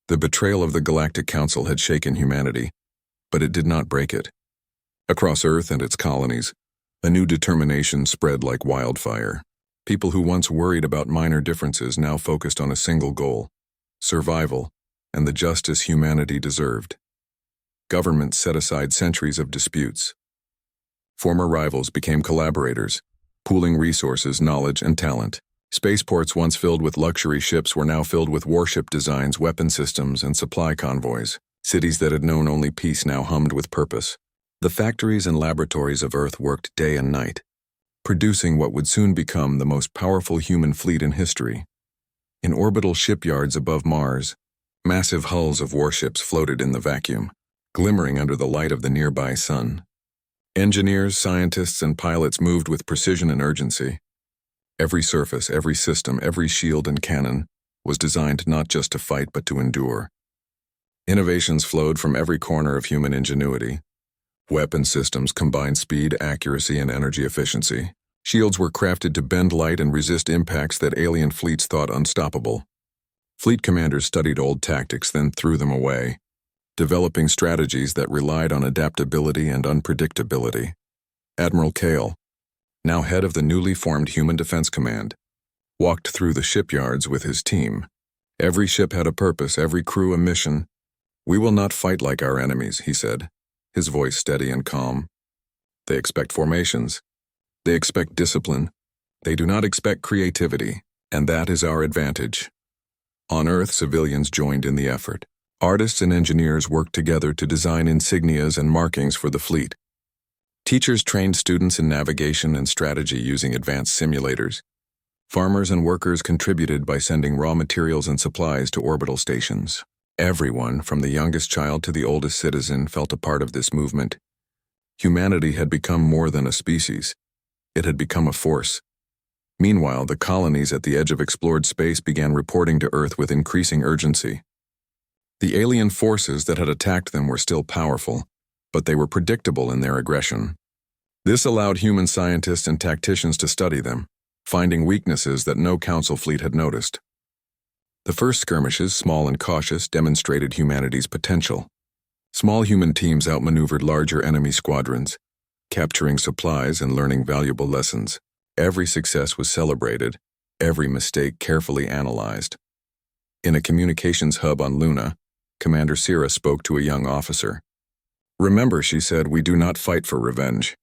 The betrayal of the Galactic Council had shaken humanity, but it did not break it. Across Earth and its colonies, a new determination spread like wildfire. People who once worried about minor differences now focused on a single goal: survival and the justice humanity deserved. Governments set aside centuries of disputes. Former rivals became collaborators, pooling resources, knowledge, and talent. Spaceports once filled with luxury ships were now filled with warship designs, weapon systems, and supply convoys. Cities that had known only peace now hummed with purpose. The factories and laboratories of Earth worked day and night, producing what would soon become the most powerful human fleet in history. In orbital shipyards above Mars, massive hulls of warships floated in the vacuum, glimmering under the light of the nearby sun. Engineers, scientists, and pilots moved with precision and urgency. Every surface, every system, every shield and cannon was designed not just to fight but to endure. Innovations flowed from every corner of human ingenuity. Weapon systems combined speed, accuracy, and energy efficiency. Shields were crafted to bend light and resist impacts that alien fleets thought unstoppable. Fleet commanders studied old tactics, then threw them away, developing strategies that relied on adaptability and unpredictability. Admiral Kale, now head of the newly formed Human Defense Command, walked through the shipyards with his team. Every ship had a purpose, every crew a mission. "We will not fight like our enemies," he said, his voice steady and calm. "They expect formations. They expect discipline. They do not expect creativity, and that is our advantage." On Earth, civilians joined in the effort. Artists and engineers worked together to design insignias and markings for the fleet. Teachers trained students in navigation and strategy using advanced simulators. Farmers and workers contributed by sending raw materials and supplies to orbital stations. Everyone, from the youngest child to the oldest citizen, felt a part of this movement. Humanity had become more than a species. It had become a force. Meanwhile, the colonies at the edge of explored space began reporting to Earth with increasing urgency. The alien forces that had attacked them were still powerful, but they were predictable in their aggression. This allowed human scientists and tacticians to study them, finding weaknesses that no Council fleet had noticed. The first skirmishes, small and cautious, demonstrated humanity's potential. Small human teams outmaneuvered larger enemy squadrons, capturing supplies and learning valuable lessons. Every success was celebrated, every mistake carefully analyzed. In a communications hub on Luna, Commander Sierra spoke to a young officer. "Remember," she said, "we do not fight for revenge.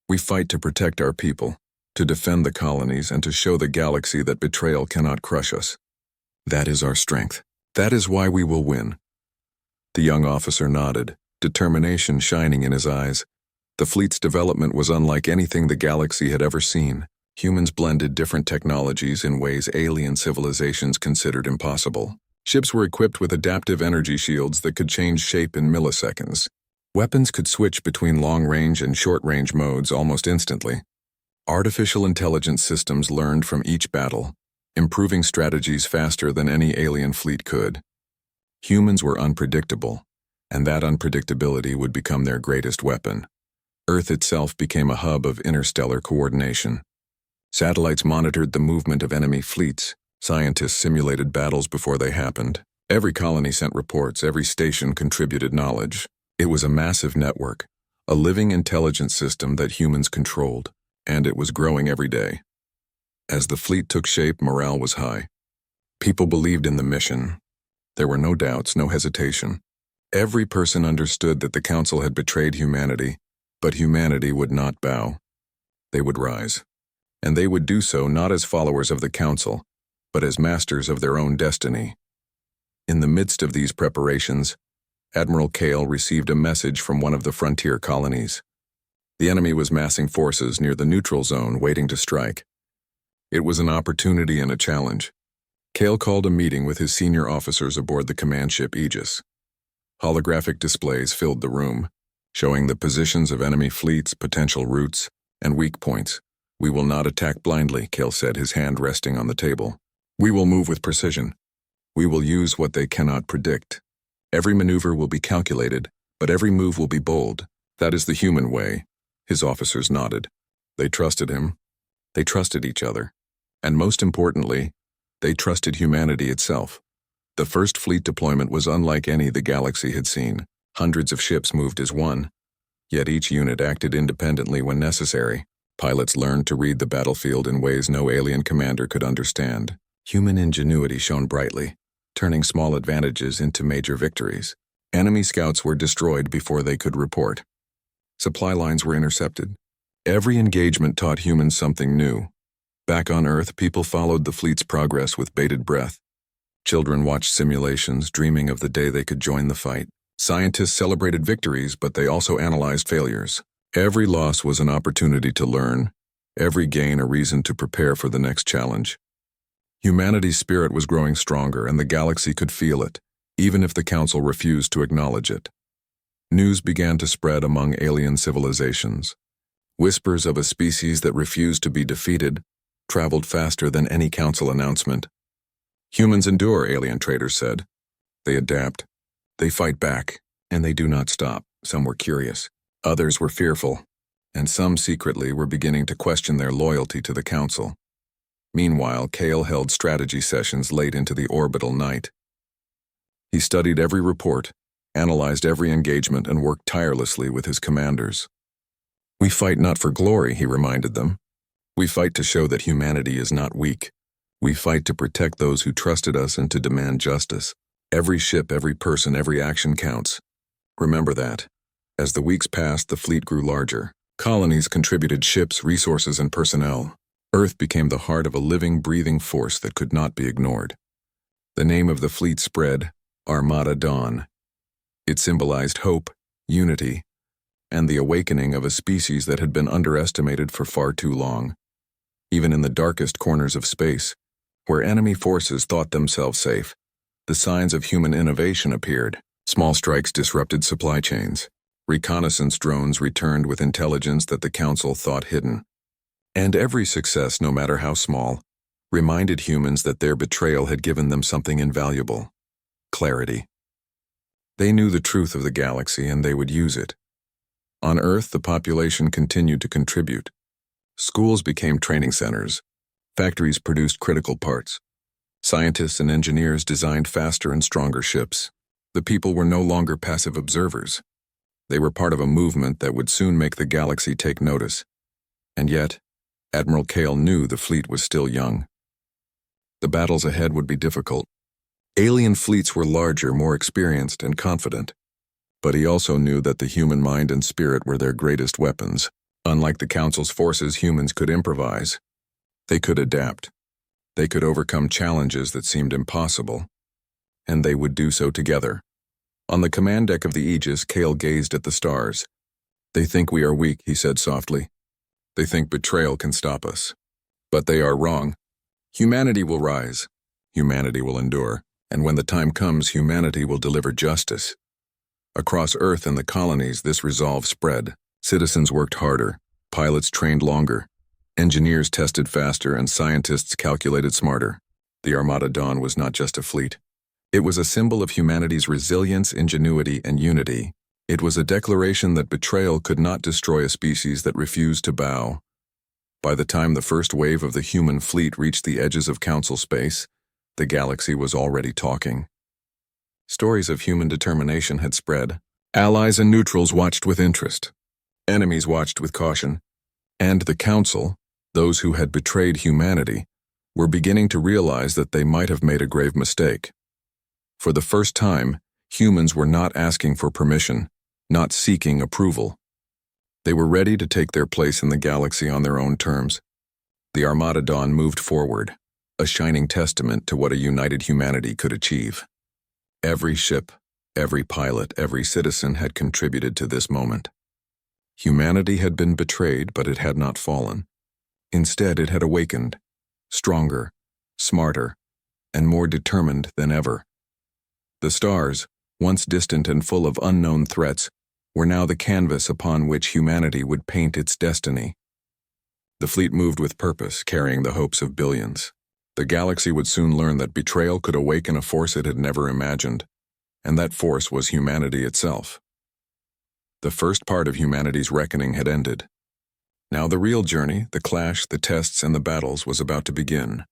We fight to protect our people, to defend the colonies, and to show the galaxy that betrayal cannot crush us. That is our strength. That is why we will win." The young officer nodded, determination shining in his eyes. The fleet's development was unlike anything the galaxy had ever seen. Humans blended different technologies in ways alien civilizations considered impossible. Ships were equipped with adaptive energy shields that could change shape in milliseconds. Weapons could switch between long-range and short-range modes almost instantly. Artificial intelligence systems learned from each battle, improving strategies faster than any alien fleet could. Humans were unpredictable, and that unpredictability would become their greatest weapon. Earth itself became a hub of interstellar coordination. Satellites monitored the movement of enemy fleets. Scientists simulated battles before they happened. Every colony sent reports, every station contributed knowledge. It was a massive network, a living intelligence system that humans controlled, and it was growing every day. As the fleet took shape, morale was high. People believed in the mission. There were no doubts, no hesitation. Every person understood that the Council had betrayed humanity, but humanity would not bow. They would rise. And they would do so not as followers of the Council, but as masters of their own destiny. In the midst of these preparations, Admiral Kale received a message from one of the frontier colonies. The enemy was massing forces near the neutral zone, waiting to strike. It was an opportunity and a challenge. Kale called a meeting with his senior officers aboard the command ship Aegis. Holographic displays filled the room, showing the positions of enemy fleets, potential routes, and weak points. "We will not attack blindly," Kale said, his hand resting on the table. "We will move with precision. We will use what they cannot predict. Every maneuver will be calculated, but every move will be bold. That is the human way." His officers nodded. They trusted him. They trusted each other. And most importantly, they trusted humanity itself. The first fleet deployment was unlike any the galaxy had seen. Hundreds of ships moved as one, yet each unit acted independently when necessary. Pilots learned to read the battlefield in ways no alien commander could understand. Human ingenuity shone brightly, turning small advantages into major victories. Enemy scouts were destroyed before they could report. Supply lines were intercepted. Every engagement taught humans something new. Back on Earth, people followed the fleet's progress with bated breath. Children watched simulations, dreaming of the day they could join the fight. Scientists celebrated victories, but they also analyzed failures. Every loss was an opportunity to learn, every gain a reason to prepare for the next challenge. Humanity's spirit was growing stronger, and the galaxy could feel it, even if the Council refused to acknowledge it. News began to spread among alien civilizations. Whispers of a species that refused to be defeated traveled faster than any Council announcement. Humans endure, alien traders said. They adapt. They fight back, and they do not stop. Some were curious. Others were fearful, and some secretly were beginning to question their loyalty to the Council. Meanwhile, Kale held strategy sessions late into the orbital night. He studied every report, analyzed every engagement, and worked tirelessly with his commanders. "We fight not for glory," he reminded them. "We fight to show that humanity is not weak. We fight to protect those who trusted us and to demand justice. Every ship, every person, every action counts. Remember that." As the weeks passed, the fleet grew larger. Colonies contributed ships, resources, and personnel. Earth became the heart of a living, breathing force that could not be ignored. The name of the fleet spread, Armada Dawn. It symbolized hope, unity, and the awakening of a species that had been underestimated for far too long. Even in the darkest corners of space, where enemy forces thought themselves safe, the signs of human innovation appeared. Small strikes disrupted supply chains. Reconnaissance drones returned with intelligence that the Council thought hidden. And every success, no matter how small, reminded humans that their betrayal had given them something invaluable: clarity. They knew the truth of the galaxy, and they would use it. On Earth, the population continued to contribute. Schools became training centers. Factories produced critical parts. Scientists and engineers designed faster and stronger ships. The people were no longer passive observers. They were part of a movement that would soon make the galaxy take notice. And yet, Admiral Kale knew the fleet was still young. The battles ahead would be difficult. Alien fleets were larger, more experienced, and confident. But he also knew that the human mind and spirit were their greatest weapons. Unlike the Council's forces, humans could improvise. They could adapt. They could overcome challenges that seemed impossible. And they would do so together. On the command deck of the Aegis, Kale gazed at the stars. "They think we are weak," he said softly. "They think betrayal can stop us. But they are wrong. Humanity will rise. Humanity will endure. And when the time comes, humanity will deliver justice." Across Earth and the colonies, this resolve spread. Citizens worked harder. Pilots trained longer. Engineers tested faster, and scientists calculated smarter. The Armada Dawn was not just a fleet. It was a symbol of humanity's resilience, ingenuity, and unity. It was a declaration that betrayal could not destroy a species that refused to bow. By the time the first wave of the human fleet reached the edges of Council space, the galaxy was already talking. Stories of human determination had spread. Allies and neutrals watched with interest. Enemies watched with caution. And the Council, those who had betrayed humanity, were beginning to realize that they might have made a grave mistake. For the first time, humans were not asking for permission, not seeking approval. They were ready to take their place in the galaxy on their own terms. The Armada Dawn moved forward, a shining testament to what a united humanity could achieve. Every ship, every pilot, every citizen had contributed to this moment. Humanity had been betrayed, but it had not fallen. Instead, it had awakened, stronger, smarter, and more determined than ever. The stars, once distant and full of unknown threats, were now the canvas upon which humanity would paint its destiny. The fleet moved with purpose, carrying the hopes of billions. The galaxy would soon learn that betrayal could awaken a force it had never imagined, and that force was humanity itself. The first part of humanity's reckoning had ended. Now the real journey, the clash, the tests, and the battles was about to begin.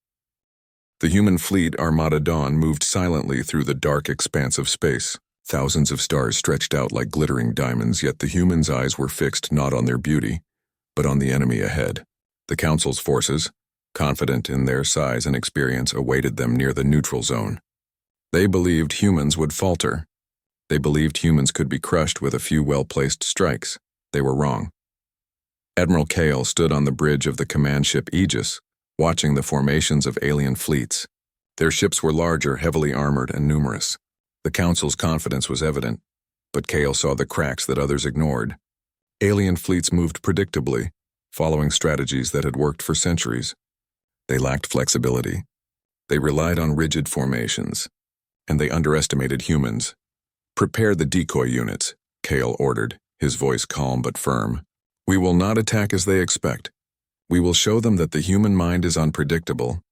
The human fleet Armada Dawn moved silently through the dark expanse of space. Thousands of stars stretched out like glittering diamonds, yet the humans' eyes were fixed not on their beauty, but on the enemy ahead. The Council's forces, confident in their size and experience, awaited them near the neutral zone. They believed humans would falter. They believed humans could be crushed with a few well-placed strikes. They were wrong. Admiral Kale stood on the bridge of the command ship Aegis, watching the formations of alien fleets. Their ships were larger, heavily armored, and numerous. The Council's confidence was evident, but Kale saw the cracks that others ignored. Alien fleets moved predictably, following strategies that had worked for centuries. They lacked flexibility. They relied on rigid formations, and they underestimated humans. "Prepare the decoy units," Kale ordered, his voice calm but firm. "We will not attack as they expect. We will show them that the human mind is unpredictable,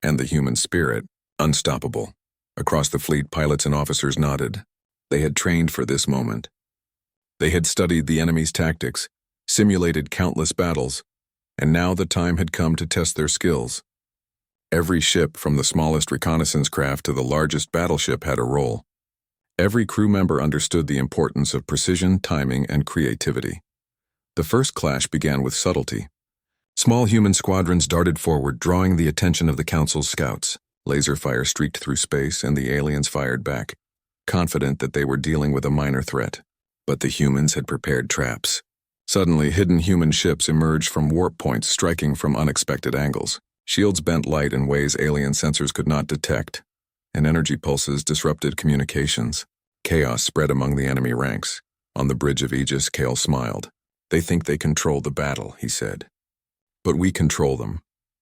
and the human spirit unstoppable." Across the fleet, pilots and officers nodded. They had trained for this moment. They had studied the enemy's tactics, simulated countless battles, and now the time had come to test their skills. Every ship, from the smallest reconnaissance craft to the largest battleship, had a role. Every crew member understood the importance of precision, timing, and creativity. The first clash began with subtlety. Small human squadrons darted forward, drawing the attention of the Council's scouts. Laser fire streaked through space, and the aliens fired back, confident that they were dealing with a minor threat. But the humans had prepared traps. Suddenly, hidden human ships emerged from warp points, striking from unexpected angles. Shields bent light in ways alien sensors could not detect, and energy pulses disrupted communications. Chaos spread among the enemy ranks. On the bridge of Aegis, Kale smiled. "They think they control the battle," he said. "But we control them."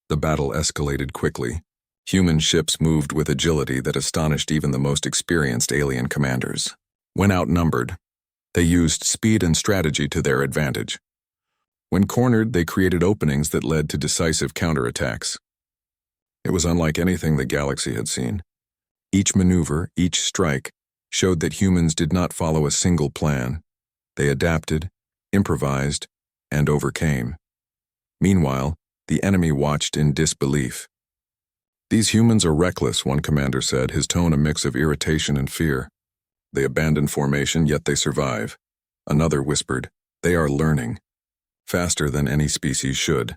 The battle escalated quickly. Human ships moved with agility that astonished even the most experienced alien commanders. When outnumbered, they used speed and strategy to their advantage. When cornered, they created openings that led to decisive counterattacks. It was unlike anything the galaxy had seen. Each maneuver, each strike, showed that humans did not follow a single plan. They adapted, improvised, and overcame. Meanwhile, the enemy watched in disbelief. "These humans are reckless," one commander said, his tone a mix of irritation and fear. "They abandon formation, yet they survive." Another whispered, "They are learning. Faster than any species should."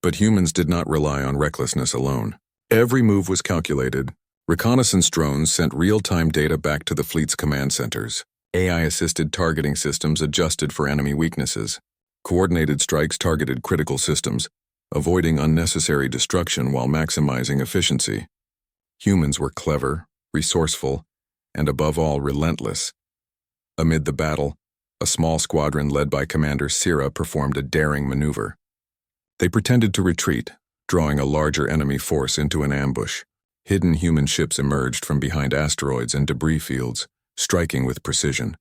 But humans did not rely on recklessness alone. Every move was calculated. Reconnaissance drones sent real-time data back to the fleet's command centers. AI-assisted targeting systems adjusted for enemy weaknesses. Coordinated strikes targeted critical systems, avoiding unnecessary destruction while maximizing efficiency. Humans were clever, resourceful, and above all, relentless. Amid the battle, a small squadron led by Commander Sira performed a daring maneuver. They pretended to retreat, drawing a larger enemy force into an ambush. Hidden human ships emerged from behind asteroids and debris fields, striking with precision.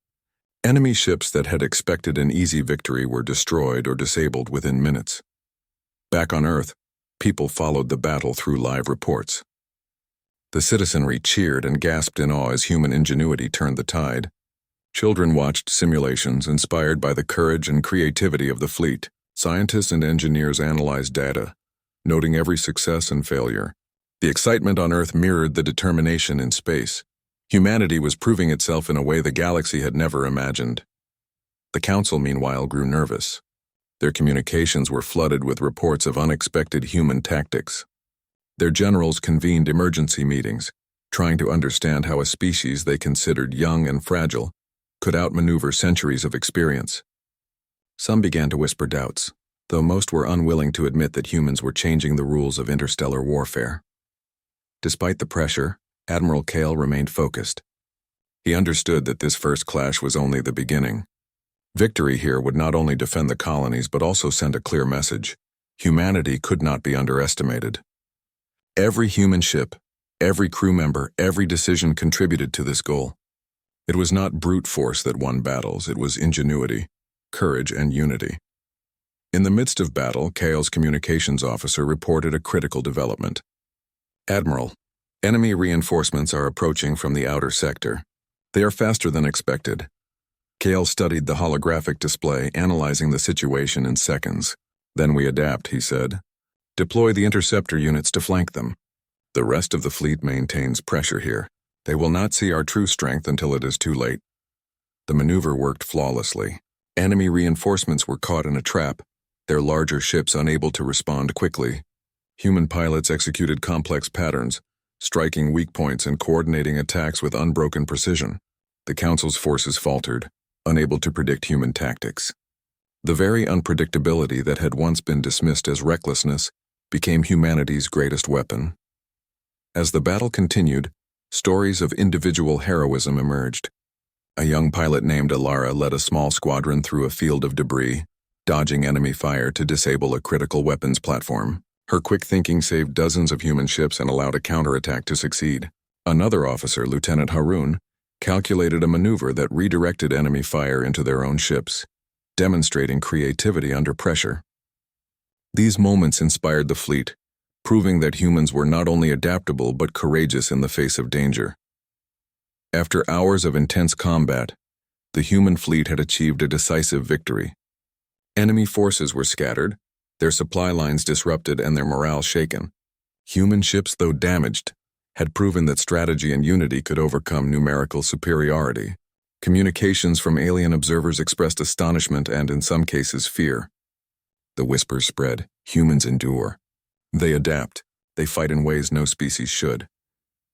Enemy ships that had expected an easy victory were destroyed or disabled within minutes. Back on Earth, people followed the battle through live reports. The citizenry cheered and gasped in awe as human ingenuity turned the tide. Children watched simulations inspired by the courage and creativity of the fleet. Scientists and engineers analyzed data, noting every success and failure. The excitement on Earth mirrored the determination in space. Humanity was proving itself in a way the galaxy had never imagined. The Council, meanwhile, grew nervous. Their communications were flooded with reports of unexpected human tactics. Their generals convened emergency meetings, trying to understand how a species they considered young and fragile could outmaneuver centuries of experience. Some began to whisper doubts, though most were unwilling to admit that humans were changing the rules of interstellar warfare. Despite the pressure, Admiral Kale remained focused. He understood that this first clash was only the beginning. Victory here would not only defend the colonies but also send a clear message. Humanity could not be underestimated. Every human ship, every crew member, every decision contributed to this goal. It was not brute force that won battles, it was ingenuity, courage, and unity. In the midst of battle, Kale's communications officer reported a critical development. "Admiral, enemy reinforcements are approaching from the outer sector. They are faster than expected." Kale studied the holographic display, analyzing the situation in seconds. "Then we adapt," he said. "Deploy the interceptor units to flank them." The rest of the fleet maintains pressure here. They will not see our true strength until it is too late. The maneuver worked flawlessly. Enemy reinforcements were caught in a trap, their larger ships unable to respond quickly. Human pilots executed complex patterns, striking weak points and coordinating attacks with unbroken precision. The Council's forces faltered, unable to predict human tactics. The very unpredictability that had once been dismissed as recklessness became humanity's greatest weapon. As the battle continued, stories of individual heroism emerged. A young pilot named Lyra led a small squadron through a field of debris, dodging enemy fire to disable a critical weapons platform. Her quick thinking saved dozens of human ships and allowed a counterattack to succeed. Another officer, Lieutenant Haroun, calculated a maneuver that redirected enemy fire into their own ships, demonstrating creativity under pressure. These moments inspired the fleet, proving that humans were not only adaptable but courageous in the face of danger. After hours of intense combat, the human fleet had achieved a decisive victory. Enemy forces were scattered, their supply lines disrupted and their morale shaken. Human ships, though damaged, had proven that strategy and unity could overcome numerical superiority. Communications from alien observers expressed astonishment and, in some cases, fear. The whispers spread. Humans endure. They adapt. They fight in ways no species should.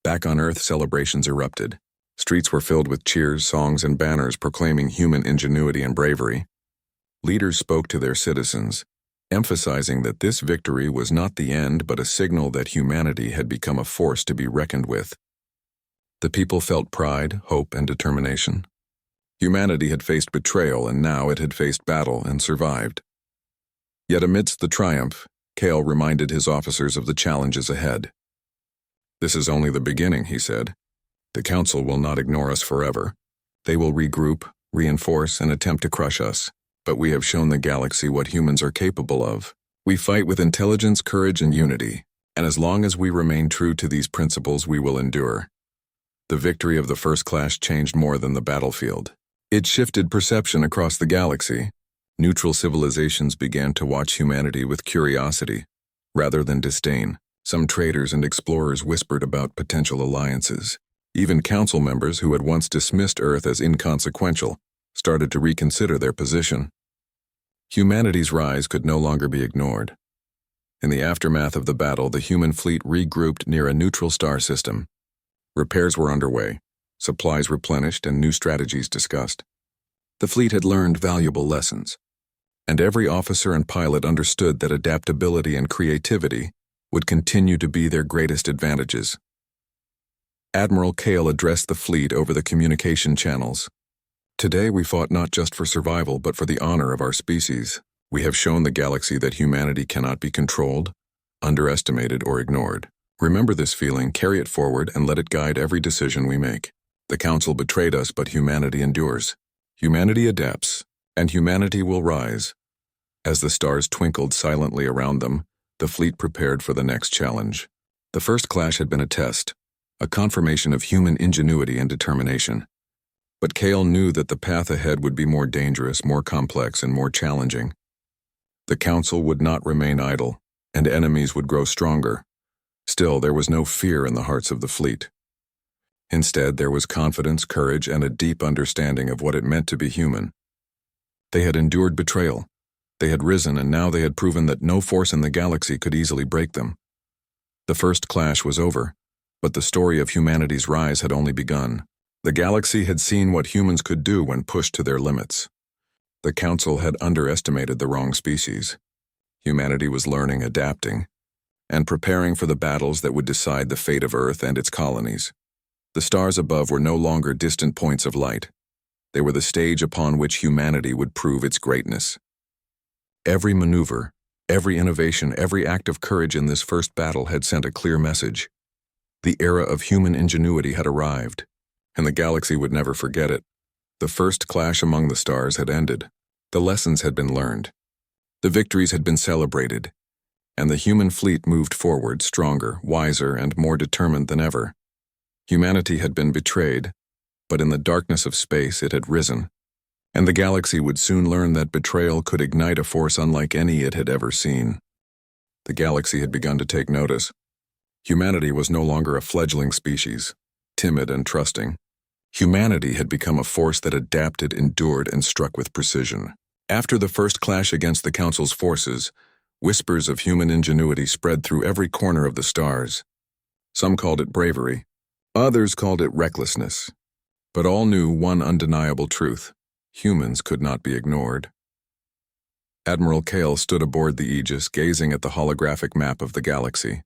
Back on Earth, celebrations erupted. Streets were filled with cheers, songs, and banners proclaiming human ingenuity and bravery. Leaders spoke to their citizens, emphasizing that this victory was not the end but a signal that humanity had become a force to be reckoned with. The people felt pride, hope, and determination. Humanity had faced betrayal, and now it had faced battle and survived. Yet amidst the triumph, Kale reminded his officers of the challenges ahead. "This is only the beginning," he said. "The Council will not ignore us forever. They will regroup, reinforce, and attempt to crush us. But we have shown the galaxy what humans are capable of. We fight with intelligence, courage, and unity, and as long as we remain true to these principles, we will endure." The victory of the first clash changed more than the battlefield. It shifted perception across the galaxy. Neutral civilizations began to watch humanity with curiosity, rather than disdain. Some traders and explorers whispered about potential alliances. Even council members who had once dismissed Earth as inconsequential started to reconsider their position. Humanity's rise could no longer be ignored. In the aftermath of the battle, the human fleet regrouped near a neutral star system. Repairs were underway, supplies replenished, and new strategies discussed. The fleet had learned valuable lessons, and every officer and pilot understood that adaptability and creativity would continue to be their greatest advantages. Admiral Kale addressed the fleet over the communication channels. "Today we fought not just for survival but for the honor of our species. We have shown the galaxy that humanity cannot be controlled, underestimated, or ignored. Remember this feeling, carry it forward, and let it guide every decision we make. The Council betrayed us, but humanity endures. Humanity adapts, and humanity will rise." As the stars twinkled silently around them, the fleet prepared for the next challenge. The first clash had been a test, a confirmation of human ingenuity and determination. But Kale knew that the path ahead would be more dangerous, more complex, and more challenging. The Council would not remain idle, and enemies would grow stronger. Still, there was no fear in the hearts of the fleet. Instead, there was confidence, courage, and a deep understanding of what it meant to be human. They had endured betrayal. They had risen, and now they had proven that no force in the galaxy could easily break them. The first clash was over, but the story of humanity's rise had only begun. The galaxy had seen what humans could do when pushed to their limits. The Council had underestimated the wrong species. Humanity was learning, adapting, and preparing for the battles that would decide the fate of Earth and its colonies. The stars above were no longer distant points of light. They were the stage upon which humanity would prove its greatness. Every maneuver, every innovation, every act of courage in this first battle had sent a clear message. The era of human ingenuity had arrived, and the galaxy would never forget it. The first clash among the stars had ended. The lessons had been learned. The victories had been celebrated, and the human fleet moved forward stronger, wiser, and more determined than ever. Humanity had been betrayed, but in the darkness of space it had risen, and the galaxy would soon learn that betrayal could ignite a force unlike any it had ever seen. The galaxy had begun to take notice. Humanity was no longer a fledgling species, timid and trusting. Humanity had become a force that adapted, endured, and struck with precision. After the first clash against the Council's forces, whispers of human ingenuity spread through every corner of the stars. Some called it bravery, others called it recklessness. But all knew one undeniable truth: humans could not be ignored. Admiral Kale stood aboard the Aegis, gazing at the holographic map of the galaxy.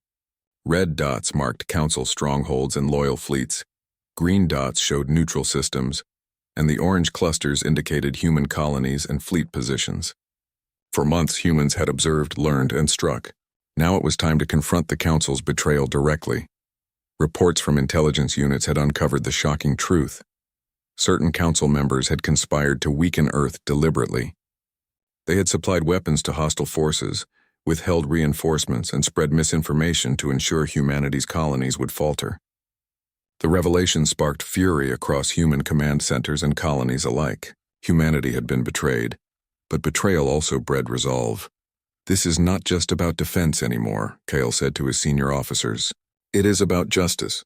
Red dots marked Council strongholds and loyal fleets, green dots showed neutral systems, and the orange clusters indicated human colonies and fleet positions. For months, humans had observed, learned, and struck. Now it was time to confront the Council's betrayal directly. Reports from intelligence units had uncovered the shocking truth. Certain Council members had conspired to weaken Earth deliberately. They had supplied weapons to hostile forces, withheld reinforcements, and spread misinformation to ensure humanity's colonies would falter. The revelation sparked fury across human command centers and colonies alike. Humanity had been betrayed, but betrayal also bred resolve. "This is not just about defense anymore," Kale said to his senior officers. "It is about justice.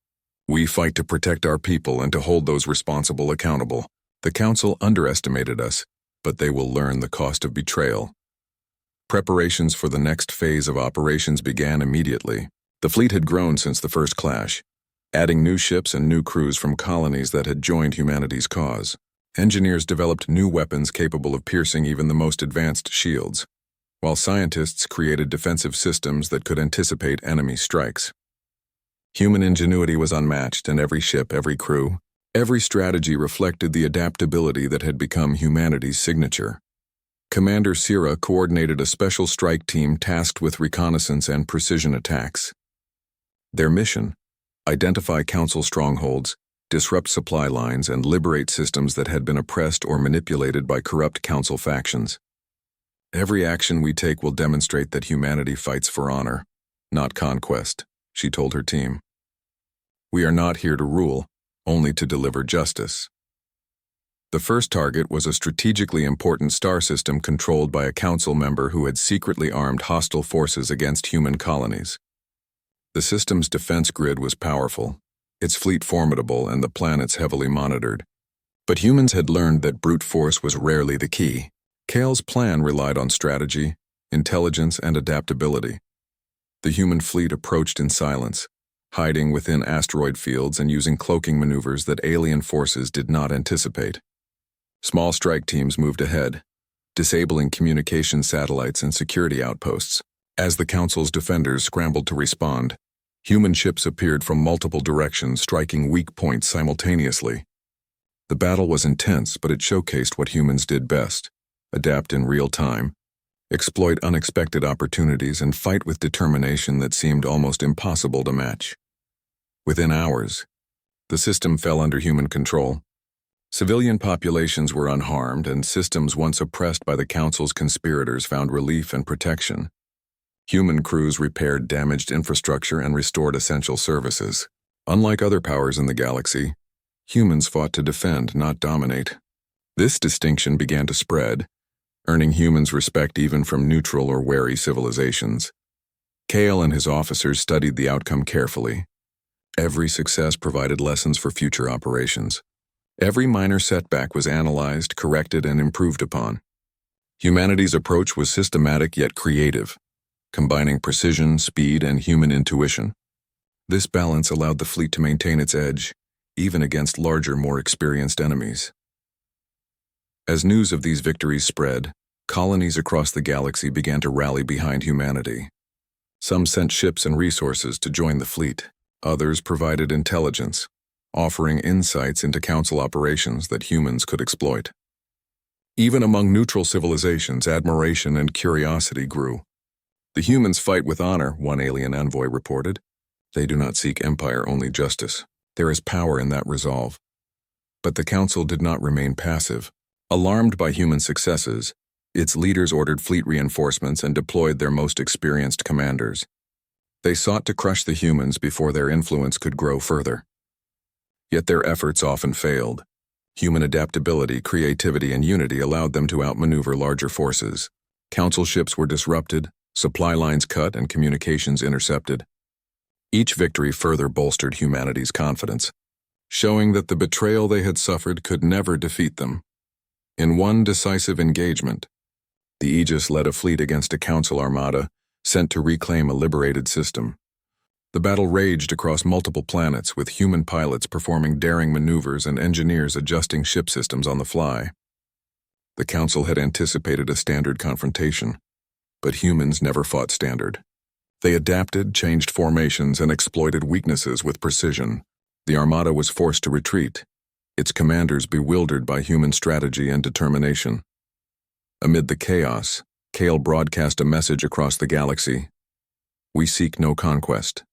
We fight to protect our people and to hold those responsible accountable. The Council underestimated us, but they will learn the cost of betrayal." Preparations for the next phase of operations began immediately. The fleet had grown since the first clash, adding new ships and new crews from colonies that had joined humanity's cause. Engineers developed new weapons capable of piercing even the most advanced shields, while scientists created defensive systems that could anticipate enemy strikes. Human ingenuity was unmatched, and every ship, every crew, every strategy reflected the adaptability that had become humanity's signature. Commander Sira coordinated a special strike team tasked with reconnaissance and precision attacks. Their mission: identify Council strongholds, disrupt supply lines, and liberate systems that had been oppressed or manipulated by corrupt Council factions. "Every action we take will demonstrate that humanity fights for honor, not conquest," she told her team. "We are not here to rule, only to deliver justice." The first target was a strategically important star system controlled by a Council member who had secretly armed hostile forces against human colonies. The system's defense grid was powerful, its fleet formidable, and the planets heavily monitored. But humans had learned that brute force was rarely the key. Kale's plan relied on strategy, intelligence, and adaptability. The human fleet approached in silence, hiding within asteroid fields and using cloaking maneuvers that alien forces did not anticipate. Small strike teams moved ahead, disabling communication satellites and security outposts. As the Council's defenders scrambled to respond, human ships appeared from multiple directions, striking weak points simultaneously. The battle was intense, but it showcased what humans did best: adapt in real time, exploit unexpected opportunities, and fight with determination that seemed almost impossible to match. Within hours, the system fell under human control. Civilian populations were unharmed, and systems once oppressed by the Council's conspirators found relief and protection. Human crews repaired damaged infrastructure and restored essential services. Unlike other powers in the galaxy, humans fought to defend, not dominate. This distinction began to spread, earning humans respect even from neutral or wary civilizations. Kale and his officers studied the outcome carefully. Every success provided lessons for future operations. Every minor setback was analyzed, corrected, and improved upon. Humanity's approach was systematic yet creative, combining precision, speed, and human intuition. This balance allowed the fleet to maintain its edge, even against larger, more experienced enemies. As news of these victories spread, colonies across the galaxy began to rally behind humanity. Some sent ships and resources to join the fleet. Others provided intelligence, offering insights into Council operations that humans could exploit. Even among neutral civilizations, admiration and curiosity grew. "The humans fight with honor," one alien envoy reported. "They do not seek empire, only justice." There is power in that resolve. But the Council did not remain passive. Alarmed by human successes, its leaders ordered fleet reinforcements and deployed their most experienced commanders. They sought to crush the humans before their influence could grow further. Yet their efforts often failed. Human adaptability, creativity, and unity allowed them to outmaneuver larger forces. Council ships were disrupted, supply lines cut, and communications intercepted. Each victory further bolstered humanity's confidence, showing that the betrayal they had suffered could never defeat them. In one decisive engagement, the Aegis led a fleet against a council armada sent to reclaim a liberated system. The battle raged across multiple planets, with human pilots performing daring maneuvers and engineers adjusting ship systems on the fly. The Council had anticipated a standard confrontation, but humans never fought standard. They adapted, changed formations, and exploited weaknesses with precision. The Armada was forced to retreat, its commanders bewildered by human strategy and determination. Amid the chaos, Kale broadcast a message across the galaxy. "We seek no conquest.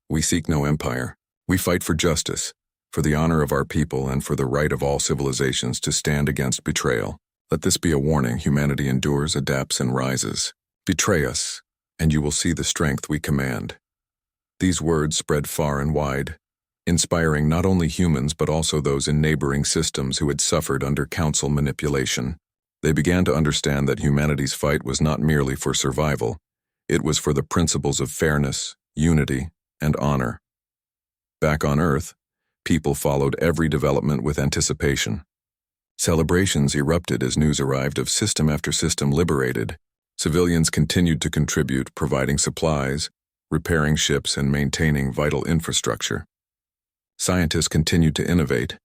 We seek no empire. We fight for justice, for the honor of our people, and for the right of all civilizations to stand against betrayal. Let this be a warning humanity endures, adapts, and rises. Betray us, and you will see the strength we command." These words spread far and wide, inspiring not only humans but also those in neighboring systems who had suffered under Council manipulation. They began to understand that humanity's fight was not merely for survival, it was for the principles of fairness, unity, and honor. Back on Earth, people followed every development with anticipation. Celebrations erupted as news arrived of system after system liberated. Civilians continued to contribute, providing supplies, repairing ships, and maintaining vital infrastructure. Scientists continued to innovate,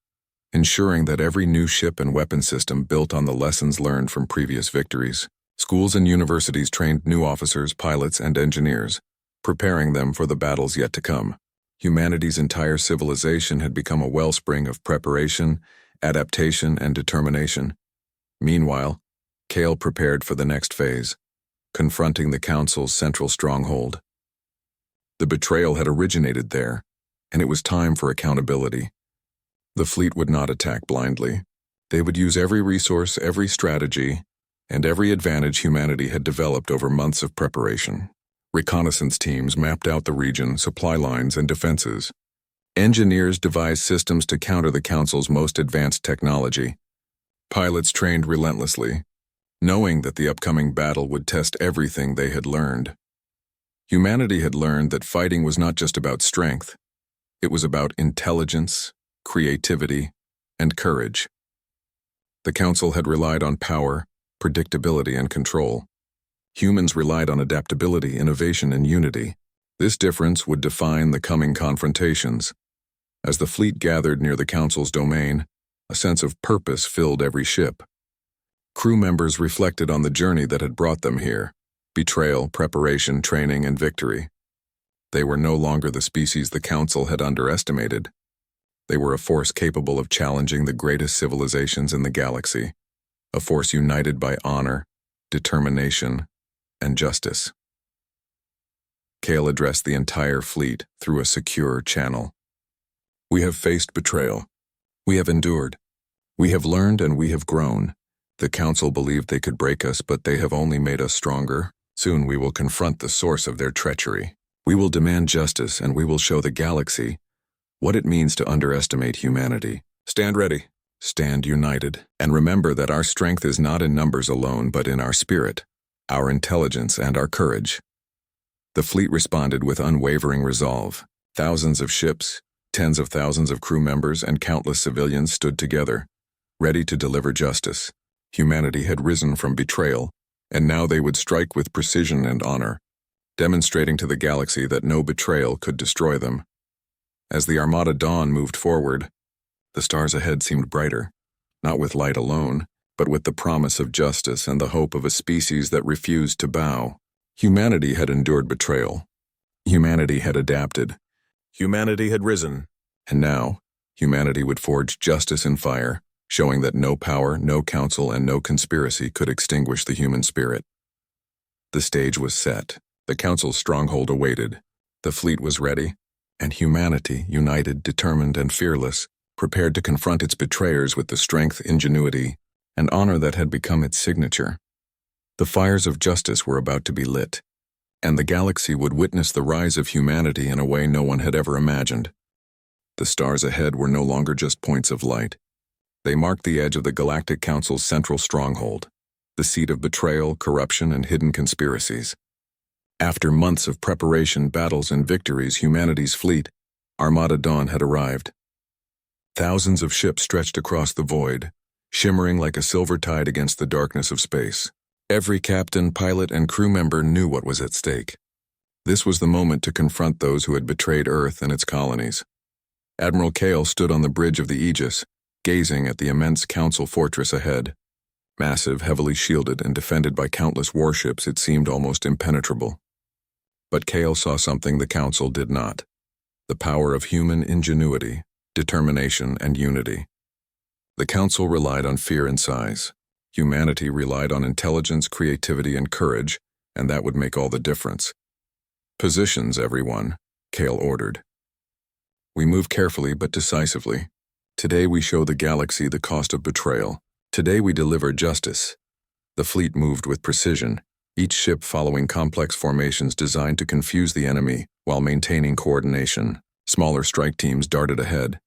ensuring that every new ship and weapon system built on the lessons learned from previous victories. Schools and universities trained new officers, pilots, and engineers, preparing them for the battles yet to come. Humanity's entire civilization had become a wellspring of preparation, adaptation, and determination. Meanwhile, Kale prepared for the next phase, confronting the Council's central stronghold. The betrayal had originated there, and it was time for accountability. The fleet would not attack blindly. They would use every resource, every strategy, and every advantage humanity had developed over months of preparation. Reconnaissance teams mapped out the region, supply lines, and defenses. Engineers devised systems to counter the Council's most advanced technology. Pilots trained relentlessly, knowing that the upcoming battle would test everything they had learned. Humanity had learned that fighting was not just about strength. It was about intelligence, creativity, and courage. The Council had relied on power, predictability, and control. Humans relied on adaptability, innovation, and unity. This difference would define the coming confrontations. As the fleet gathered near the Council's domain, a sense of purpose filled every ship. Crew members reflected on the journey that had brought them here: betrayal, preparation, training, and victory. They were no longer the species the Council had underestimated. They were a force capable of challenging the greatest civilizations in the galaxy, a force united by honor, determination, and justice. Kale addressed the entire fleet through a secure channel. "We have faced betrayal. We have endured. We have learned and we have grown. The Council believed they could break us, but they have only made us stronger. Soon we will confront the source of their treachery. We will demand justice, and we will show the galaxy what it means to underestimate humanity. Stand ready, stand united, and remember that our strength is not in numbers alone, but in our spirit, our intelligence, and our courage." The fleet responded with unwavering resolve. Thousands of ships, tens of thousands of crew members, and countless civilians stood together, ready to deliver justice. Humanity had risen from betrayal, and now they would strike with precision and honor, demonstrating to the galaxy that no betrayal could destroy them. As the Armada Dawn moved forward, the stars ahead seemed brighter, not with light alone, but with the promise of justice and the hope of a species that refused to bow. Humanity had endured betrayal. Humanity had adapted. Humanity had risen. And now, humanity would forge justice in fire, showing that no power, no council, and no conspiracy could extinguish the human spirit. The stage was set. The Council's stronghold awaited. The fleet was ready, and humanity, united, determined, and fearless, prepared to confront its betrayers with the strength, ingenuity, and honor that had become its signature. The fires of justice were about to be lit, and the galaxy would witness the rise of humanity in a way no one had ever imagined. The stars ahead were no longer just points of light. They marked the edge of the Galactic Council's central stronghold, the seat of betrayal, corruption, and hidden conspiracies. After months of preparation, battles, and victories, humanity's fleet, Armada Dawn, had arrived. Thousands of ships stretched across the void, shimmering like a silver tide against the darkness of space. Every captain, pilot, and crew member knew what was at stake. This was the moment to confront those who had betrayed Earth and its colonies. Admiral Kale stood on the bridge of the Aegis, gazing at the immense Council fortress ahead. Massive, heavily shielded, and defended by countless warships, it seemed almost impenetrable. But Kale saw something the Council did not: the power of human ingenuity, determination, and unity. The Council relied on fear and size. Humanity relied on intelligence, creativity, and courage, and that would make all the difference. "Positions, everyone," Kale ordered. "We move carefully but decisively. Today we show the galaxy the cost of betrayal. Today we deliver justice." The fleet moved with precision, each ship following complex formations designed to confuse the enemy while maintaining coordination. Smaller strike teams darted ahead,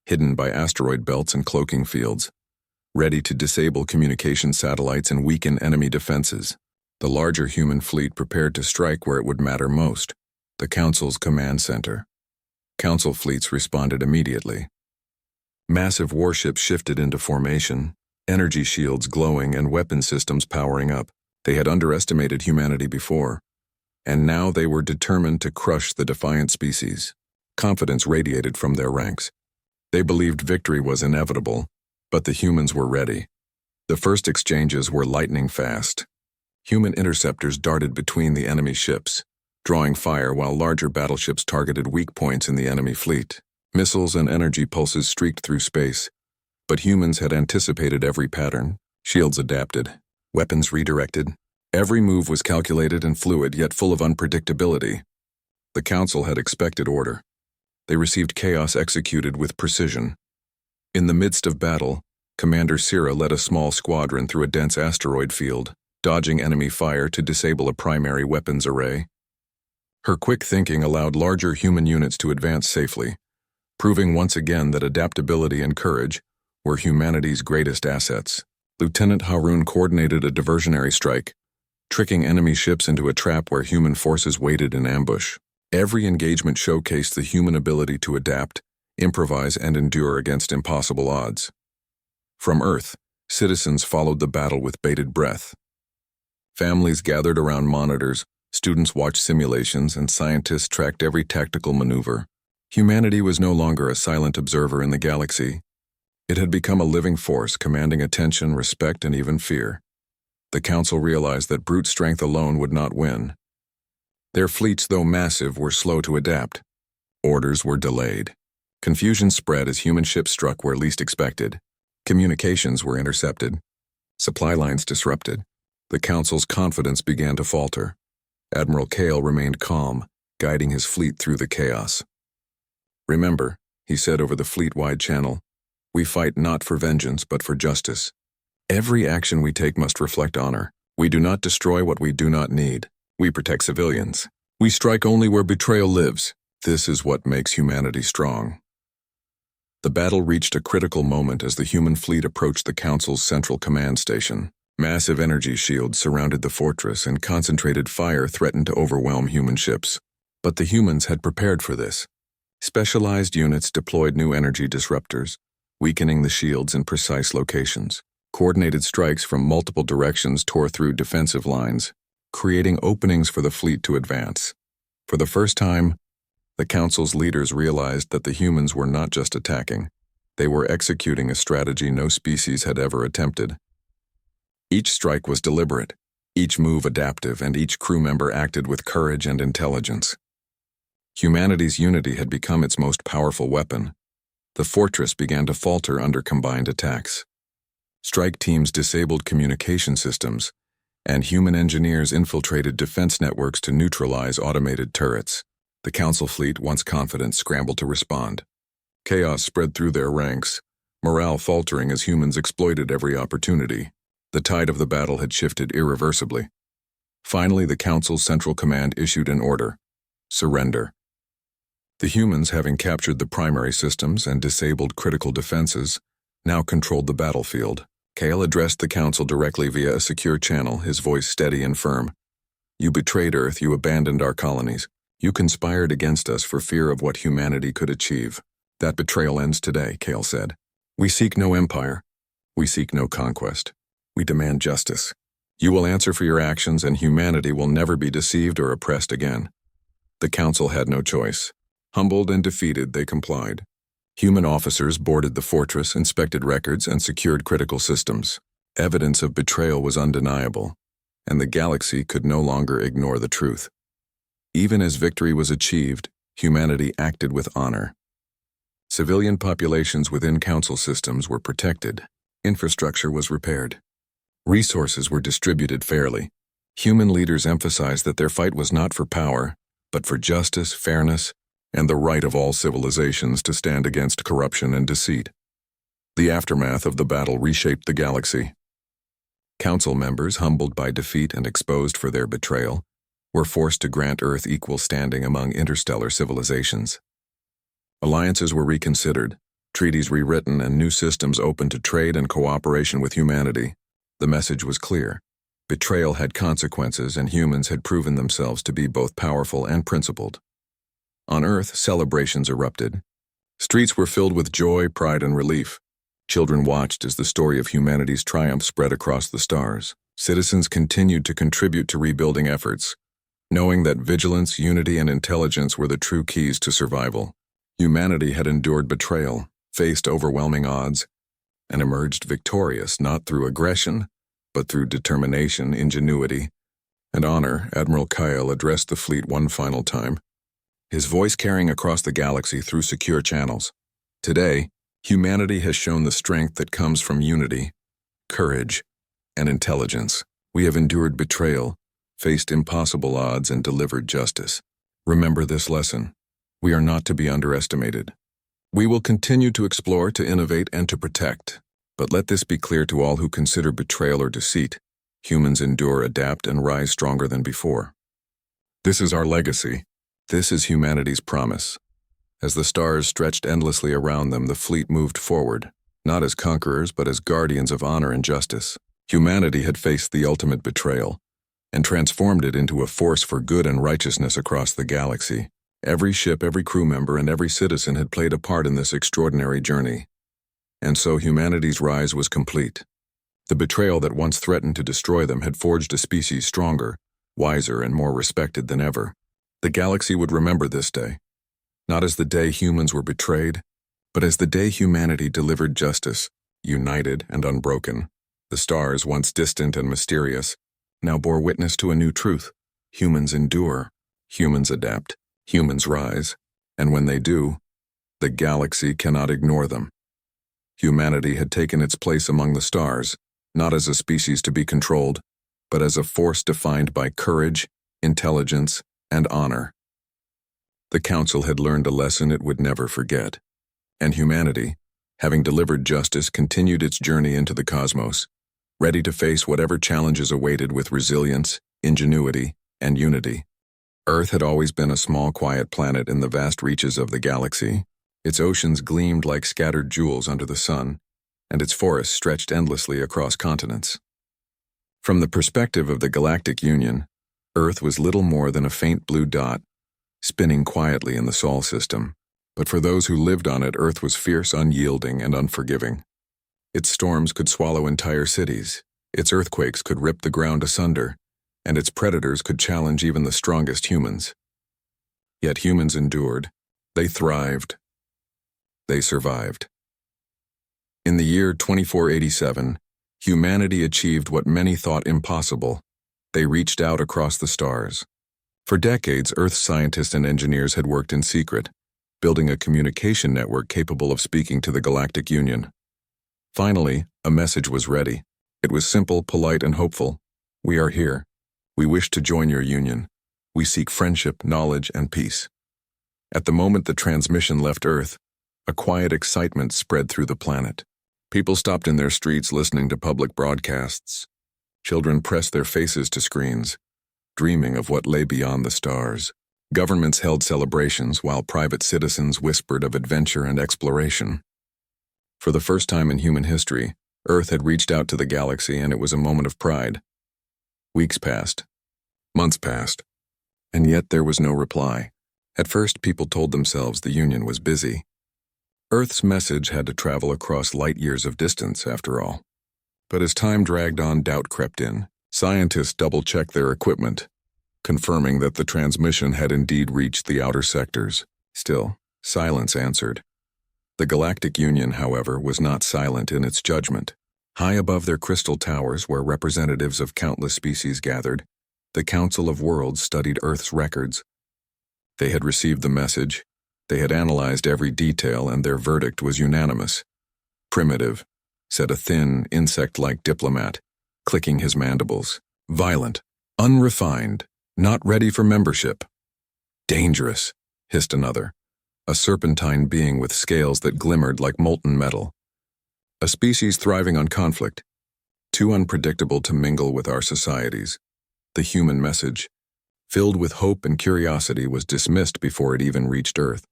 hidden by asteroid belts and cloaking fields, ready to disable communication satellites and weaken enemy defenses. The larger human fleet prepared to strike where it would matter most: the Council's command center. Council fleets responded immediately. Massive warships shifted into formation, energy shields glowing and weapon systems powering up. They had underestimated humanity before, and now they were determined to crush the defiant species. Confidence radiated from their ranks. They believed victory was inevitable, but the humans were ready. The first exchanges were lightning fast. Human interceptors darted between the enemy ships, drawing fire while larger battleships targeted weak points in the enemy fleet. Missiles and energy pulses streaked through space, but humans had anticipated every pattern. Shields adapted, weapons redirected. Every move was calculated and fluid, yet full of unpredictability. The Council had expected order. They received chaos executed with precision. In the midst of battle, Commander Sira led a small squadron through a dense asteroid field, dodging enemy fire to disable a primary weapons array. Her quick thinking allowed larger human units to advance safely, proving once again that adaptability and courage were humanity's greatest assets. Lieutenant Haroun coordinated a diversionary strike, tricking enemy ships into a trap where human forces waited in ambush. Every engagement showcased the human ability to adapt, improvise, and endure against impossible odds. From Earth, citizens followed the battle with bated breath. Families gathered around monitors, students watched simulations, and scientists tracked every tactical maneuver. Humanity was no longer a silent observer in the galaxy. It had become a living force, commanding attention, respect, and even fear. The Council realized that brute strength alone would not win. Their fleets, though massive, were slow to adapt. Orders were delayed. Confusion spread as human ships struck where least expected. Communications were intercepted. Supply lines disrupted. The Council's confidence began to falter. Admiral Kale remained calm, guiding his fleet through the chaos. "Remember," he said over the fleet-wide channel, "we fight not for vengeance but for justice. Every action we take must reflect honor. We do not destroy what we do not need. We protect civilians. We strike only where betrayal lives. This is what makes humanity strong." The battle reached a critical moment as the human fleet approached the Council's central command station. Massive energy shields surrounded the fortress, and concentrated fire threatened to overwhelm human ships. But the humans had prepared for this. Specialized units deployed new energy disruptors, weakening the shields in precise locations. Coordinated strikes from multiple directions tore through defensive lines, creating openings for the fleet to advance. For the first time, the Council's leaders realized that the humans were not just attacking. They were executing a strategy no species had ever attempted. Each strike was deliberate, each move adaptive, and each crew member acted with courage and intelligence. Humanity's unity had become its most powerful weapon. The fortress began to falter under combined attacks. Strike teams disabled communication systems, and human engineers infiltrated defense networks to neutralize automated turrets. The Council fleet, once confident, scrambled to respond. Chaos spread through their ranks, morale faltering as humans exploited every opportunity. The tide of the battle had shifted irreversibly. Finally, the Council's central command issued an order: surrender. The humans, having captured the primary systems and disabled critical defenses, now controlled the battlefield. Kale addressed the Council directly via a secure channel, his voice steady and firm. You betrayed Earth, you abandoned our colonies. You conspired against us for fear of what humanity could achieve. That betrayal ends today, Kale said. We seek no empire. We seek no conquest. We demand justice. You will answer for your actions, and humanity will never be deceived or oppressed again. The council had no choice. Humbled and defeated, they complied. Human officers boarded the fortress, inspected records, and secured critical systems. Evidence of betrayal was undeniable, and the galaxy could no longer ignore the truth. Even as victory was achieved, humanity acted with honor. Civilian populations within council systems were protected. Infrastructure was repaired. Resources were distributed fairly. Human leaders emphasized that their fight was not for power, but for justice, fairness, and the right of all civilizations to stand against corruption and deceit. The aftermath of the battle reshaped the galaxy. Council members, humbled by defeat and exposed for their betrayal, were forced to grant Earth equal standing among interstellar civilizations. Alliances were reconsidered, treaties rewritten, and new systems opened to trade and cooperation with humanity. The message was clear. Betrayal had consequences, and humans had proven themselves to be both powerful and principled. On Earth, celebrations erupted. Streets were filled with joy, pride, and relief. Children watched as the story of humanity's triumph spread across the stars. Citizens continued to contribute to rebuilding efforts, knowing that vigilance, unity, and intelligence were the true keys to survival. Humanity had endured betrayal, faced overwhelming odds, and emerged victorious not through aggression, but through determination, ingenuity, and honor. Admiral Kyle addressed the fleet one final time, his voice carrying across the galaxy through secure channels. Today, humanity has shown the strength that comes from unity, courage, and intelligence. We have endured betrayal, faced impossible odds, and delivered justice. Remember this lesson. We are not to be underestimated. We will continue to explore, to innovate, and to protect. But let this be clear to all who consider betrayal or deceit. Humans endure, adapt, and rise stronger than before. This is our legacy. This is humanity's promise. As the stars stretched endlessly around them, the fleet moved forward, not as conquerors, but as guardians of honor and justice. Humanity had faced the ultimate betrayal, and transformed it into a force for good and righteousness across the galaxy. Every ship, every crew member, and every citizen had played a part in this extraordinary journey. And so humanity's rise was complete. The betrayal that once threatened to destroy them had forged a species stronger, wiser, and more respected than ever. The galaxy would remember this day, not as the day humans were betrayed, but as the day humanity delivered justice, united and unbroken. The stars, once distant and mysterious, now bore witness to a new truth. Humans endure, humans adapt, humans rise, and when they do, the galaxy cannot ignore them. Humanity had taken its place among the stars, not as a species to be controlled, but as a force defined by courage, intelligence, and honor. The Council had learned a lesson it would never forget, and humanity, having delivered justice, continued its journey into the cosmos, ready to face whatever challenges awaited with resilience, ingenuity, and unity. Earth had always been a small, quiet planet in the vast reaches of the galaxy. Its oceans gleamed like scattered jewels under the sun, and its forests stretched endlessly across continents. From the perspective of the Galactic Union, Earth was little more than a faint blue dot, spinning quietly in the Sol system. But for those who lived on it, Earth was fierce, unyielding, and unforgiving. Its storms could swallow entire cities, its earthquakes could rip the ground asunder, and its predators could challenge even the strongest humans. Yet humans endured. They thrived. They survived. In the year 2487, humanity achieved what many thought impossible. They reached out across the stars. For decades, Earth's scientists and engineers had worked in secret, building a communication network capable of speaking to the Galactic Union. Finally, a message was ready. It was simple, polite, and hopeful. We are here. We wish to join your union. We seek friendship, knowledge, and peace. At the moment the transmission left Earth, a quiet excitement spread through the planet. People stopped in their streets listening to public broadcasts. Children pressed their faces to screens, dreaming of what lay beyond the stars. Governments held celebrations while private citizens whispered of adventure and exploration. For the first time in human history, Earth had reached out to the galaxy, and it was a moment of pride. Weeks passed. Months passed, and yet there was no reply. At first, people told themselves the Union was busy. Earth's message had to travel across light years of distance, after all. But as time dragged on, doubt crept in. Scientists double-checked their equipment, confirming that the transmission had indeed reached the outer sectors. Still, silence answered. The Galactic Union, however, was not silent in its judgment. High above their crystal towers, where representatives of countless species gathered, the Council of Worlds studied Earth's records. They had received the message, they had analyzed every detail, and their verdict was unanimous. Primitive, said a thin, insect-like diplomat, clicking his mandibles. Violent, unrefined, not ready for membership. Dangerous, hissed another, a serpentine being with scales that glimmered like molten metal. A species thriving on conflict, too unpredictable to mingle with our societies. The human message, filled with hope and curiosity, was dismissed before it even reached Earth.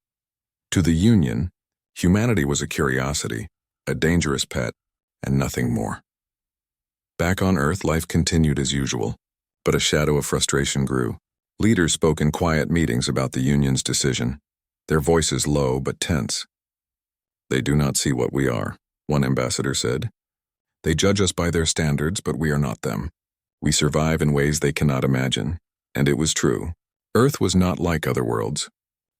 To the Union, humanity was a curiosity, a dangerous pet, and nothing more. Back on Earth, life continued as usual, but a shadow of frustration grew. Leaders spoke in quiet meetings about the Union's decision, their voices low but tense. They do not see what we are, one ambassador said. They judge us by their standards, but we are not them. We survive in ways they cannot imagine. And it was true. Earth was not like other worlds.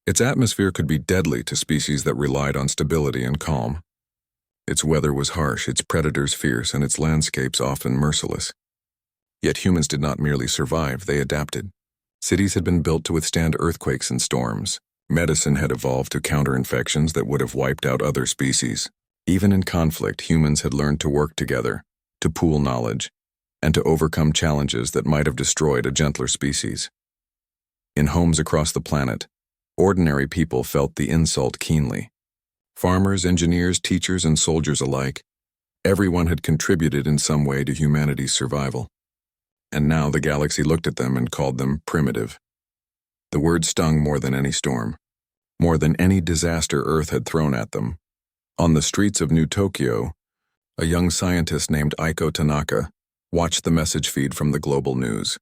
Its atmosphere could be deadly to species that relied on stability and calm. Its weather was harsh, its predators fierce, and its landscapes often merciless. Yet humans did not merely survive, they adapted. Cities had been built to withstand earthquakes and storms. Medicine had evolved to counter infections that would have wiped out other species. Even in conflict, humans had learned to work together, to pool knowledge, and to overcome challenges that might have destroyed a gentler species. In homes across the planet, ordinary people felt the insult keenly. Farmers, engineers, teachers, and soldiers alike, everyone had contributed in some way to humanity's survival. And now the galaxy looked at them and called them primitive. The word stung more than any storm, more than any disaster Earth had thrown at them. On the streets of New Tokyo, a young scientist named Aiko Tanaka watched the message feed from the global news.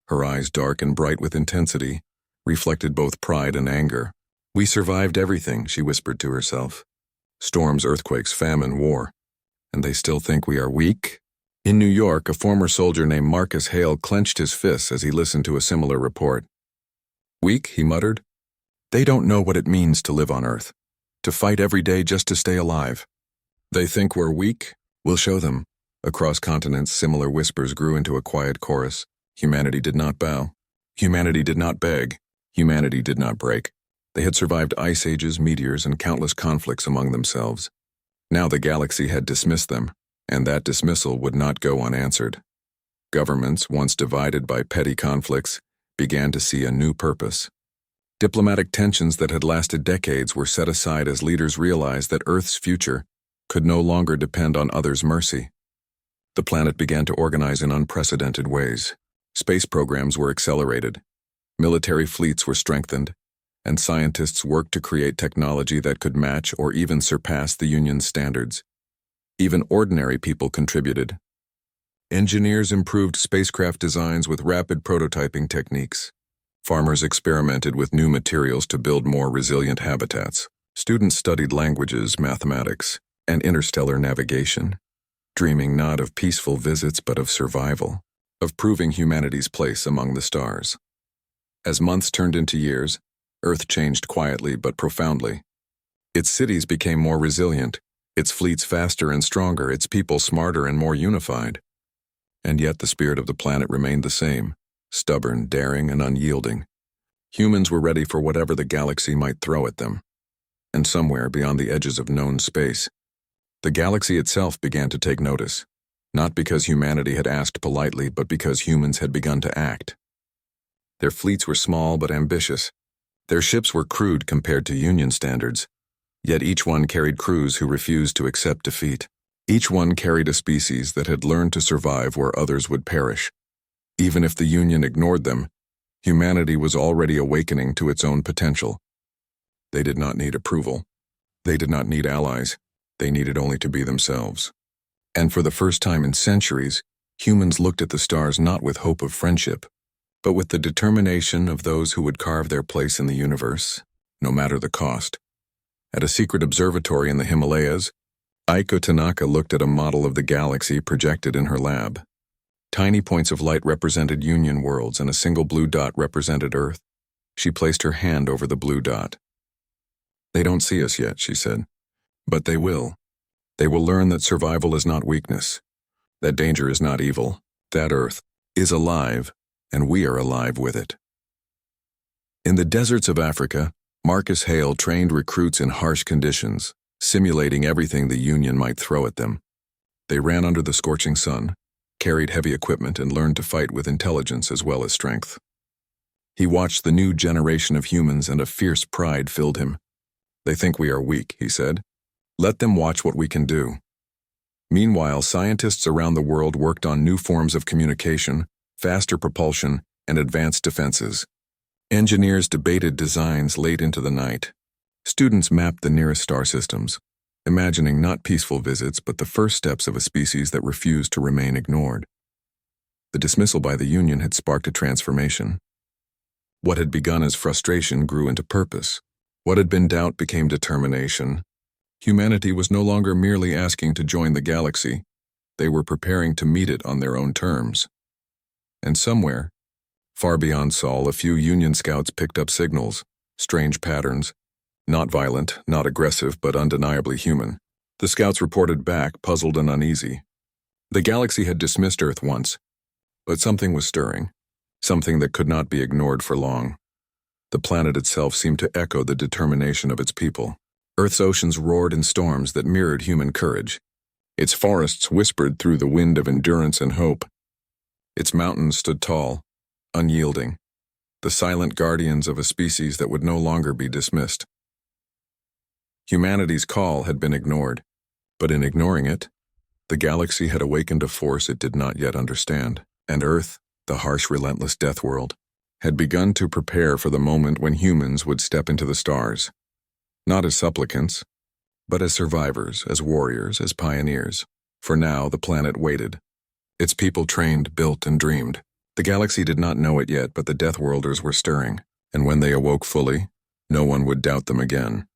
Her eyes, dark and bright with intensity, reflected both pride and anger. "We survived everything," she whispered to herself. "Storms, earthquakes, famine, war. And they still think we are weak?" In New York, a former soldier named Marcus Hale clenched his fists as he listened to a similar report. "Weak?" he muttered. "They don't know what it means to live on Earth, to fight every day just to stay alive. They think we're weak? We'll show them." Across continents, similar whispers grew into a quiet chorus. Humanity did not bow. Humanity did not beg. Humanity did not break. They had survived ice ages, meteors, and countless conflicts among themselves. Now the galaxy had dismissed them, and that dismissal would not go unanswered. Governments, once divided by petty conflicts, began to see a new purpose. Diplomatic tensions that had lasted decades were set aside as leaders realized that Earth's future could no longer depend on others' mercy. The planet began to organize in unprecedented ways. Space programs were accelerated, military fleets were strengthened, and scientists worked to create technology that could match or even surpass the Union's standards. Even ordinary people contributed. Engineers improved spacecraft designs with rapid prototyping techniques. Farmers experimented with new materials to build more resilient habitats. Students studied languages, mathematics, and interstellar navigation, dreaming not of peaceful visits but of survival, of proving humanity's place among the stars. As months turned into years, Earth changed quietly but profoundly. Its cities became more resilient, its fleets faster and stronger, its people smarter and more unified. And yet the spirit of the planet remained the same, stubborn, daring, and unyielding. Humans were ready for whatever the galaxy might throw at them. And somewhere beyond the edges of known space, the galaxy itself began to take notice, not because humanity had asked politely, but because humans had begun to act. Their fleets were small but ambitious. Their ships were crude compared to Union standards, yet each one carried crews who refused to accept defeat. Each one carried a species that had learned to survive where others would perish. Even if the Union ignored them, humanity was already awakening to its own potential. They did not need approval. They did not need allies. They needed only to be themselves. And for the first time in centuries, humans looked at the stars not with hope of friendship, but with the determination of those who would carve their place in the universe, no matter the cost. At a secret observatory in the Himalayas, Aiko Tanaka looked at a model of the galaxy projected in her lab. Tiny points of light represented Union worlds and a single blue dot represented Earth. She placed her hand over the blue dot. "They don't see us yet," she said. "But they will. They will learn that survival is not weakness, that danger is not evil, that Earth is alive, and we are alive with it." In the deserts of Africa, Marcus Hale trained recruits in harsh conditions, simulating everything the Union might throw at them. They ran under the scorching sun, carried heavy equipment, and learned to fight with intelligence as well as strength. He watched the new generation of humans, and a fierce pride filled him. "They think we are weak," he said. "Let them watch what we can do." Meanwhile, scientists around the world worked on new forms of communication, faster propulsion, and advanced defenses. Engineers debated designs late into the night. Students mapped the nearest star systems, imagining not peaceful visits but the first steps of a species that refused to remain ignored. The dismissal by the Union had sparked a transformation. What had begun as frustration grew into purpose. What had been doubt became determination. Humanity was no longer merely asking to join the galaxy. They were preparing to meet it on their own terms. And somewhere, far beyond Sol, a few Union scouts picked up signals, strange patterns, not violent, not aggressive, but undeniably human. The scouts reported back, puzzled and uneasy. The galaxy had dismissed Earth once, but something was stirring, something that could not be ignored for long. The planet itself seemed to echo the determination of its people. Earth's oceans roared in storms that mirrored human courage. Its forests whispered through the wind of endurance and hope. Its mountains stood tall, unyielding, the silent guardians of a species that would no longer be dismissed. Humanity's call had been ignored, but in ignoring it, the galaxy had awakened a force it did not yet understand, and Earth, the harsh, relentless death world, had begun to prepare for the moment when humans would step into the stars, not as supplicants, but as survivors, as warriors, as pioneers. For now, the planet waited. Its people trained, built, and dreamed. The galaxy did not know it yet, but the Deathworlders were stirring, and when they awoke fully, no one would doubt them again.